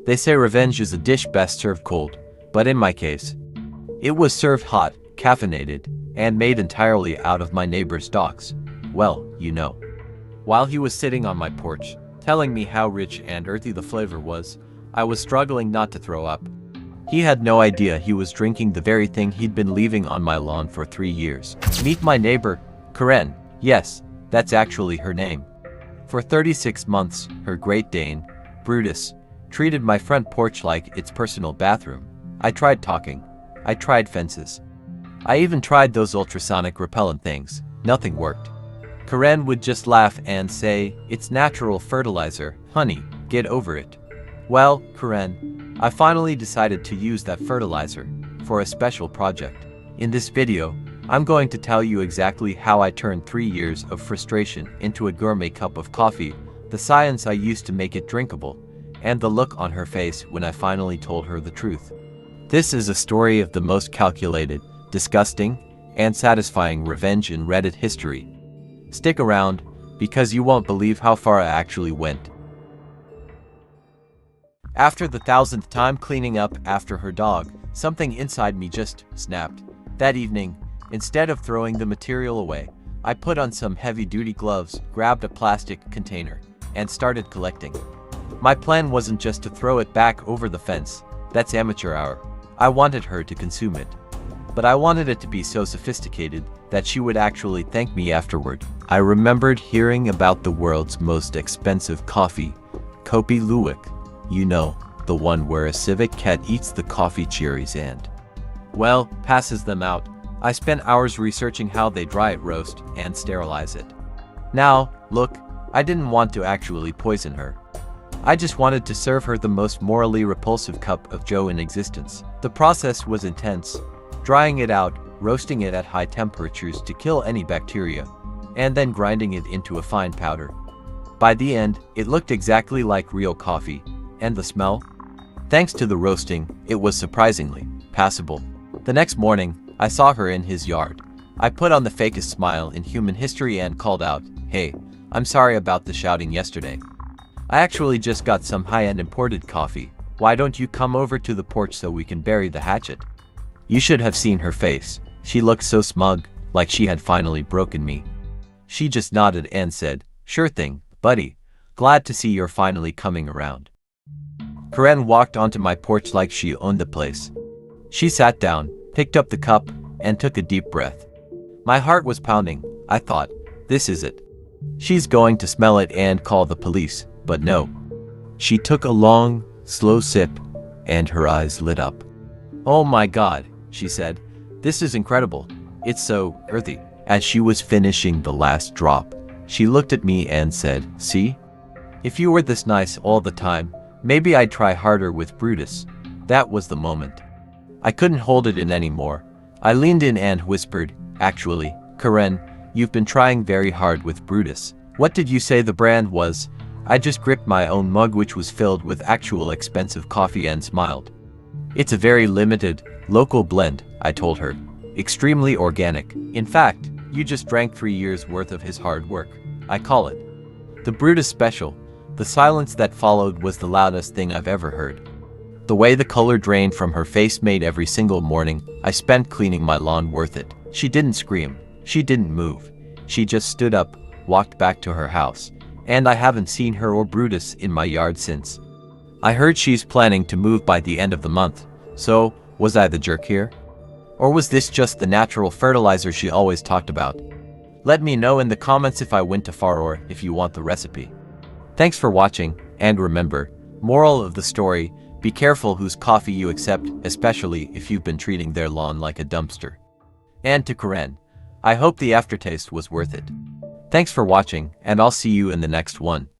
They say revenge is a dish best served cold, but in my case, it was served hot, caffeinated, and made entirely out of my neighbor's dogs. Well, you know. While he was sitting on my porch, telling me how rich and earthy the flavor was, I was struggling not to throw up. He had no idea he was drinking the very thing he'd been leaving on my lawn for 3 years. Meet my neighbor, Karen. Yes, that's actually her name. For 36 months, her Great Dane, Brutus, treated my front porch like its personal bathroom. I tried talking. I tried fences. I even tried those ultrasonic repellent things. Nothing worked. Karen would just laugh and say, "It's natural fertilizer, honey, get over it." Well, Karen, I finally decided to use that fertilizer for a special project. In this video, I'm going to tell you exactly how I turned 3 years of frustration into a gourmet cup of coffee, the science I used to make it drinkable, and the look on her face when I finally told her the truth. This is a story of the most calculated, disgusting, and satisfying revenge in Reddit history. Stick around, because you won't believe how far I actually went. After the 1,000th time cleaning up after her dog, something inside me just snapped. That evening, instead of throwing the material away, I put on some heavy-duty gloves, grabbed a plastic container, and started collecting. My plan wasn't just to throw it back over the fence. That's amateur hour. I wanted her to consume it. But I wanted it to be so sophisticated that she would actually thank me afterward. I remembered hearing about the world's most expensive coffee, Kopi Luwak. You know, the one where a civet cat eats the coffee cherries and, well, passes them out. I spent hours researching how they dry it, roast, and sterilize it. Now, look, I didn't want to actually poison her. I just wanted to serve her the most morally repulsive cup of joe in existence. The process was intense, drying it out, roasting it at high temperatures to kill any bacteria, and then grinding it into a fine powder. By the end, it looked exactly like real coffee, and the smell? Thanks to the roasting, it was surprisingly passable. The next morning, I saw her in his yard. I put on the fakest smile in human history and called out, "Hey, I'm sorry about the shouting yesterday. I actually just got some high-end imported coffee. Why don't you come over to the porch so we can bury the hatchet?" You should have seen her face. She looked so smug, like she had finally broken me. She just nodded and said, "Sure thing, buddy. Glad to see you're finally coming around." Karen walked onto my porch like she owned the place. She sat down, picked up the cup, and took a deep breath. My heart was pounding. I thought, this is it. She's going to smell it and call the police, but no. She took a long, slow sip, and her eyes lit up. "Oh my God," she said. "This is incredible. It's so earthy." As she was finishing the last drop, she looked at me and said, "See? If you were this nice all the time, maybe I'd try harder with Brutus." That was the moment. I couldn't hold it in anymore. I leaned in and whispered, "Actually, Karen, you've been trying very hard with Brutus." "What did you say the brand was?" I just gripped my own mug, which was filled with actual expensive coffee, and smiled. "It's a very limited, local blend," I told her. "Extremely organic. In fact, you just drank 3 years worth of his hard work. I call it the Brutus Special." The silence that followed was the loudest thing I've ever heard. The way the color drained from her face made every single morning I spent cleaning my lawn worth it. She didn't scream. She didn't move. She just stood up, walked back to her house, and I haven't seen her or Brutus in my yard since. I heard she's planning to move by the end of the month. So, was I the jerk here? Or was this just the natural fertilizer she always talked about? Let me know in the comments if I went too far or if you want the recipe. Thanks for watching, and remember, moral of the story, be careful whose coffee you accept, especially if you've been treating their lawn like a dumpster. And to Karen, I hope the aftertaste was worth it. Thanks for watching, and I'll see you in the next one.